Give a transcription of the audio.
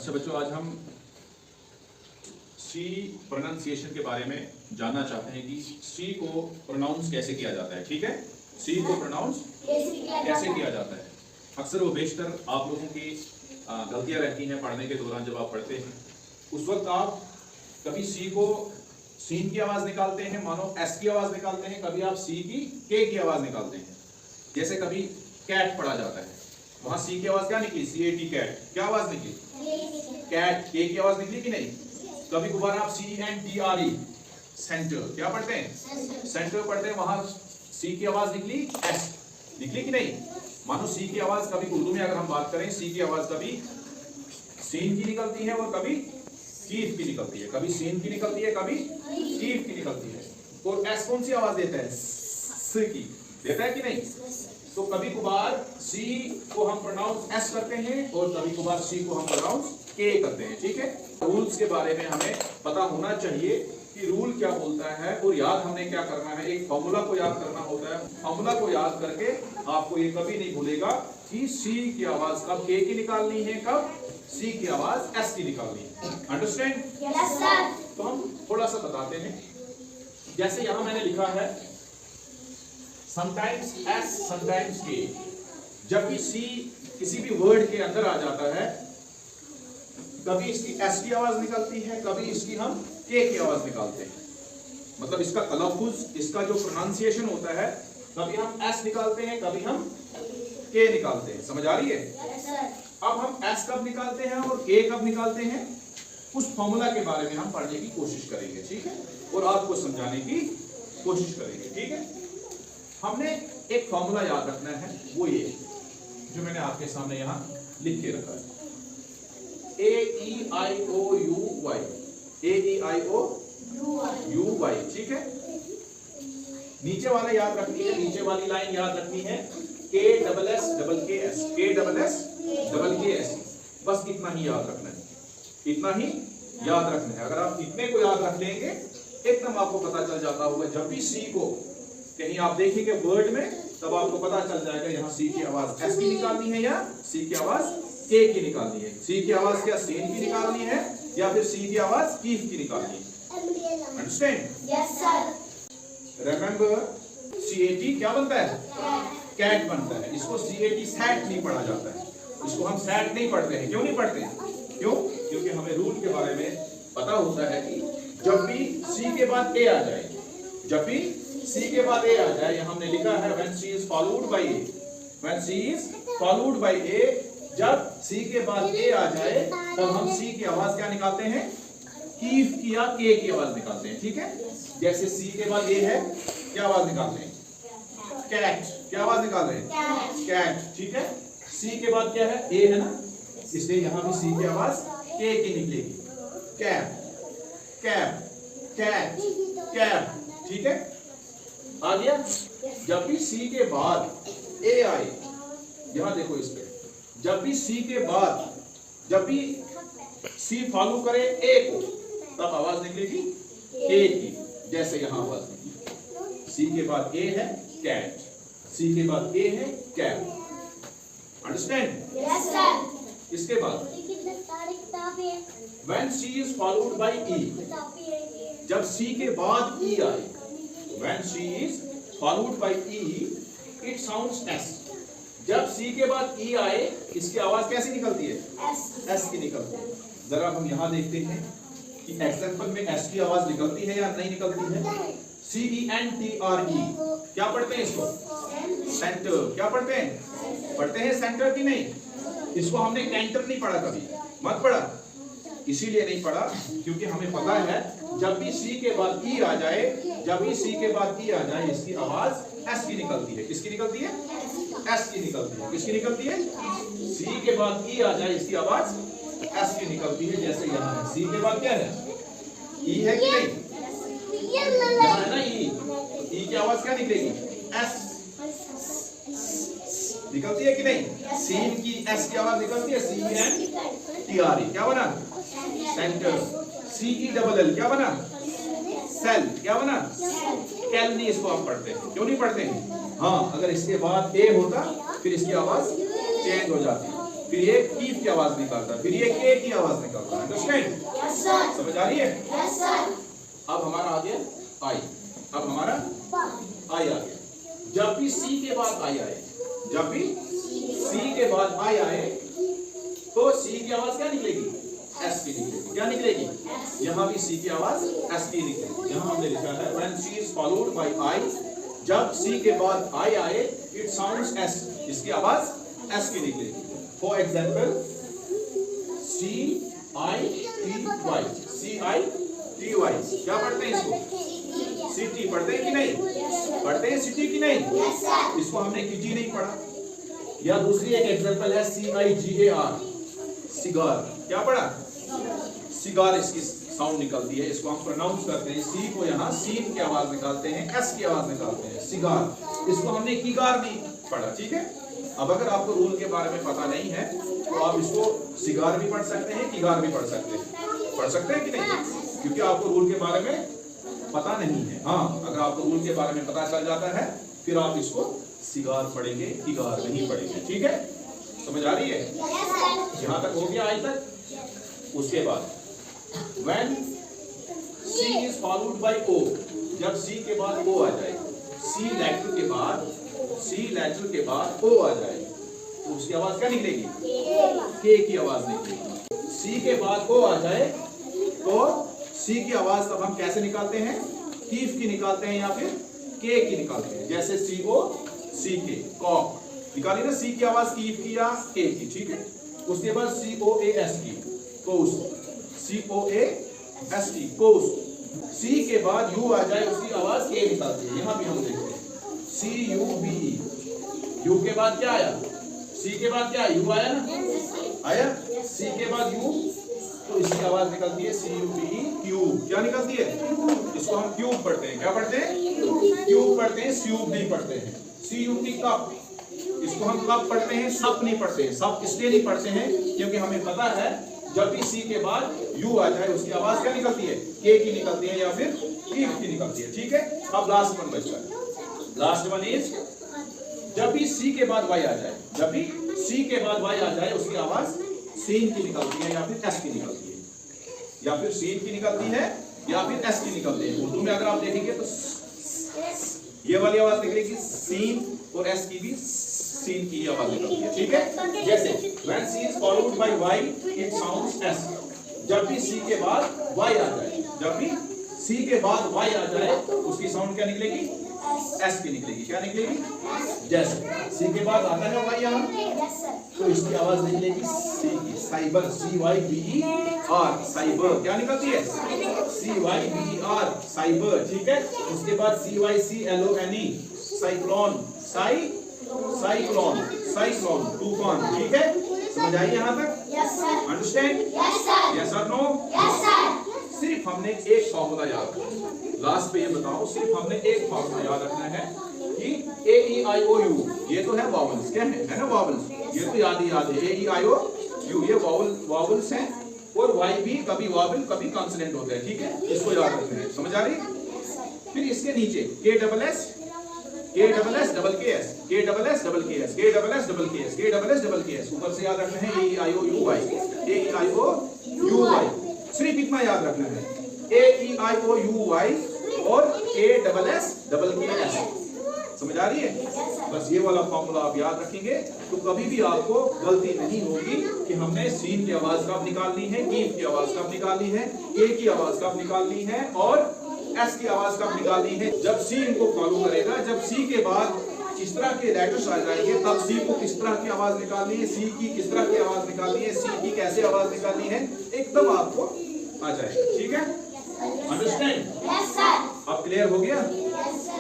अच्छा बच्चों, आज हम सी प्रोनाउंसिएशन के बारे में जानना चाहते हैं कि सी को प्रोनाउंस कैसे किया जाता है। ठीक है, सी को प्रोनाउंस कैसे किया जाता है। अक्सर वो बेशतर आप लोगों की गलतियां रहती हैं पढ़ने के दौरान। जब आप पढ़ते हैं उस वक्त आप कभी सी को सीन की आवाज निकालते हैं, मानो एस की आवाज निकालते हैं, कभी आप सी की के की आवाज निकालते हैं। जैसे कभी कैट पढ़ा जाता है, वहां सी की आवाज क्या निकली, CAT कैट, क्या आवाज निकली, कैट, के की आवाज निकली कि नहीं। कभी कभार आप CENTRE सेंटर क्या पढ़ते हैं, सेंटर पढ़ते हैं, वहां सी की आवाज निकली एस, निकली कि नहीं। मानो सी की आवाज कभी उर्दू में अगर हम बात करें, सी की आवाज कभी सीन की निकलती है और कभी कीफ की निकलती है, कभी सीन की निकलती है, कभी कीफ की निकलती है। और एस कौन सी आवाज देता है, स की देता है कि नहीं। तो कभी कभार सी को हम प्रोनाउंस एस करते हैं और कभी कभार सी को हम प्रोनाउंस के करते हैं। ठीक है, रूल्स के बारे में हमें पता होना चाहिए कि रूल क्या बोलता है, और याद हमने क्या करना है, एक फॉर्मूला को याद करना होता है। फॉर्मूला को याद करके आपको ये कभी नहीं भूलेगा कि सी की आवाज कब के की निकालनी है, कब सी की आवाज एस की निकालनी है। अंडरस्टैंड? Yes sir. तो हम थोड़ा सा बताते हैं। जैसे यहां मैंने लिखा है समटाइम्स एस समटाइम्स के। जब भी सी किसी भी वर्ड के अंदर आ जाता है, कभी इसकी एस की आवाज निकलती है, कभी इसकी हम के की आवाज निकालते हैं। मतलब इसका तलफ्फुज, इसका जो प्रोनाउंसिएशन होता है, कभी हम एस निकालते हैं, कभी हम के निकालते हैं। समझ आ रही है? Yes sir. अब हम एस कब निकालते हैं और के कब निकालते हैं, उस फॉर्मूला के बारे में हम पढ़ने की कोशिश करेंगे। ठीक है, और आपको समझाने की कोशिश करेंगे। ठीक है, हमने एक फॉर्मूला याद रखना है, वो ये जो मैंने आपके सामने यहां लिख के रखा है, AEIOUY, AEIOUY। ठीक है, नीचे वाला याद रखनी है, नीचे वाली लाइन याद रखनी है, KSSKS, KSSKS। बस इतना ही याद रखना है, इतना ही याद रखना है। अगर आप इतने को याद रख लेंगे, एकदम आपको पता चल जाता होगा। जब भी सी को कहीं आप देखेंगे वर्ड में, तब आपको पता चल जाएगा यहाँ सी की आवाज एस की निकालनी है या सी की आवाज के की निकालनी है। सी की आवाज क्या सीन की निकालनी है या फिर सी की आवाज कीफ की निकालनी है। Understand? Yes sir. Remember, CAT क्या बनता है, कैट बनता है। इसको CAT सैट नहीं पढ़ा जाता है, इसको हम सैट नहीं पढ़ते हैं। क्यों नहीं पढ़ते हैं? क्यों? क्योंकि हमें रूल के बारे में पता होता है कि जब भी सी के बाद ए आ जाए, जब भी सी के बाद ए आ जाए, यहां हमने लिखा है when she is followed by A, when she is followed by A, जब सी के बाद ए आ जाए तब हम सी की आवाज क्या निकालते हैं, कीफ की या के की आवाज निकालते हैं। ठीक है, जैसे सी के बाद ए है, क्या आवाज निकालते हैं, कैट, क्या आवाज निकाल रहे हैं, कैट। ठीक है, सी के बाद क्या है, ए है ना, इसलिए यहां भी सी की आवाज के की निकलेगी, कैप, कैप, कैट, कैप। ठीक है, आ गया। जब भी सी के बाद ए आए, यहां देखो इस पे, जब भी सी के बाद, जब भी सी फॉलो करे ए को, तब आवाज निकलेगी ए की। जैसे यहां आवाज निकली, सी के बाद ए है कैट, सी के बाद ए है कैप। अंडरस्टैंड? Yes sir. इसके बाद when she is followed by E, जब सी के बाद ई आए, when she is followed by E, it sounds S। जब सी के बाद ई आए, इसकी आवाज कैसी निकलती है, एस की निकलती है। जरा हम यहां देखते हैं कि एग्जाम्पल में एस की आवाज निकलती है या नहीं निकलती है। CENTRE, क्या पढ़ते हैं इसको, सेंटर। क्या पढ़ते हैं, पढ़ते हैं सेंटर की नहीं। इसको हमने कैंटर नहीं पढ़ा, कभी मत पढ़ा। इसीलिए नहीं पढ़ा क्योंकि हमें पता है जब भी सी के बाद ई आ जाए, जब भी सी के बाद ई आ जाए, इसकी आवाज एस की निकलती है। किसकी निकलती है, एस की निकलती है। किसकी निकलती है, सी के बाद ई आ जाए, इसकी आवाज एस की निकलती है। जैसे यहाँ है, सी के बाद क्या है, ई है कि नहीं, यहाँ है ना ई, तो ई की आवाज क्या निकलेगी, एस निकलती है कि नहीं। सीन की एस की आवाज निकलती है, CENTRE, क्या बना, सेंटर। CELL क्या बना, सेल। क्या बना, कैल। नहीं, इसको आप पढ़ते हैं, क्यों नहीं पढ़ते हैं। हाँ, अगर इसके बाद ए होता फिर इसकी आवाज चेंज हो जाती। फिर ये कीफ की आवाज निकालता है, फिर ये के की आवाज निकालता है। अंडरस्टैंड? Yes, sir. समझ आ रही है? Yes, sir. अब हमारा आ गया आई, अब हमारा आई आ गया। जब भी सी के बाद आई आए, जब भी सी के बाद आई आए तो सी की आवाज क्या निकलेगी? एस की निकलेगी। क्या निकलेगी? यहाँ भी सी की आवाज एस की निकलेगी। यहाँ हमने लिखा है when C is followed by I, जब सी के बाद आई आए it sounds S, इसकी आवाज एस की निकलेगी। For example, C-I-T-Y, C-I-T-Y, क्या पढ़ते हैं इसको? सिटी पढ़ते हैं कि नहीं? पढ़ते हैं सिटी की नहीं? Yes, sir. इसको हमने किटी नहीं पढ़ा। या दूसरी एक एग्जांपल है C-I-G-A-R, सिगार, क्या पढ़ा? सिगार इसकी साउंड निकलती है, इसको हम प्रोनाउंस करते हैं। सी को यहाँ सीन की आवाज निकालते हैं, एस की आवाज निकालते हैं, सिगार। इसको हमने किगार नहीं पढ़ा, ठीक है? अब अगर आपको रूल के बारे में पता नहीं है तो आप इसको सिगार भी पढ़ सकते हैं, किगार भी पढ़ सकते हैं। पढ़ सकते हैं कि नहीं? क्योंकि आपको रूल के बारे में पता नहीं है। हाँ, अगर आपको रूल के बारे में पता चल जाता है फिर आप इसको सिगार पढ़ेंगे, किगार नहीं पढ़ेंगे। ठीक है? समझ आ रही है? Yes, sir. यहाँ तक हो गया आज तक। उसके बाद when C is followed by O, जब C के बाद O आ जाए, C लेटर के बाद O आ जाए तो उसकी आवाज क्या निकलेगी? K की आवाज निकलेगी। C के बाद O आ जाए तो C की आवाज तब हम कैसे निकालते हैं? कीफ की निकालते हैं या फिर K की निकालते हैं। जैसे CO, CK, कॉक निकाली ना, C की आवाज कीफ की या K की, ठीक है? उसके बाद COAS की, कोस, COAS की, कोस। C के बाद U आ जाए उसकी आवाज K निकालती है। यहाँ भी हम देखते हैं CUBE, U के बाद क्या आया? C के बाद क्या? U आया ना? आया? C के बाद U तो इसकी आवाज निकलती है CUBE, क्यूब। क्या निकलती है? इसको हम क्यूब पढ़ते हैं। क्या पढ़ते हैं? क्यूब पढ़ते हैं, स्यूब नहीं पढ़ते हैं। CUP, कप, इसको हम कप पढ़ते हैं, सप नहीं पढ़ते हैं। सप इसलिए नहीं पढ़ते हैं क्योंकि हमें पता है जब भी C के बाद U आ जाए उसकी आवाज क्या निकलती है? K की निकलती है या फिर कीफ की निकलती है। ठीक है? अब लास्ट वन बचता है। लास्ट वन इज जब भी C के बाद Y आ जाए, जब भी C के बाद Y आ जाए उसकी आवाज सीन की निकलती है या फिर एस की निकलती है। या फिर सीन की निकलती है या फिर एस की निकलती है। उर्दू में अगर आप देखेंगे तो ये वाली आवाज निकलेगी सीन और एस की भी सीन की आवाज निकलती है। ठीक है? जैसे when C is followed by Y it sounds S, जब भी C के बाद Y आ जाए, जब भी C के बाद Y आ जाए उसकी साउंड क्या निकलेगी? S की निकलेगी। क्या निकलेगी? जैसे C के बाद आता है Y यहाँ Yes, sir. तो इसकी आवाज निकलेगी C की, साइबर, CYBER, साइबर। क्या निकलती है? CYBER, cyber. ठीक है? उसके बाद CYCLONE, साइक्लोन, साइक्लोन, साइक्लोन, तूफान। ठीक है? समझ आई यहाँ तक? Yes, sir. Understand? Yes, sir. Yes और नो? Yes, sir. सिर्फ हमने एक फॉर्मूला याद रखना, लास्ट पे ये बताओ, सिर्फ हमने एक फॉर्मूला याद रखना है कि AEIOU ये तो है वॉवल्स, क्या है ना वॉवल्स, ये तो याद ही याद है। AEIOU ये वॉवल्स हैं और Y भी कभी वॉवल कभी कॉन्सोनेंट होता है। ठीक है? इसको याद रखना है। समझ आ रही? फिर इसके नीचे KSS, KSS double KS, KSS double KS, KSS double KS, KSS double KS, ऊपर से याद रखना है AEIOUY, AEIOUY। सिर्फ इतना याद रखना है AEIOUY और KSS डबल KS। समझ आ रही है? बस ये वाला फॉर्मूला आप याद रखेंगे तो कभी भी आपको गलती नहीं होगी कि हमने सीन की आवाज कब निकालनी है, कीफ की आवाज कब निकालनी है, के की आवाज कब निकालनी है और एस की आवाज कब निकालनी है। जब सी इनको फॉलो करेगा, जब सी के बाद इस तरह के लेटर्स आ जाएंगे तब सी को किस तरह की आवाज निकालनी है, सी की किस तरह की आवाज निकालनी है, सी की कैसे आवाज निकालनी है, एकदम आपको आ जाएगा। ठीक है? अंडरस्टैंड? Yes, sir. अब क्लियर हो गया? Yes, sir.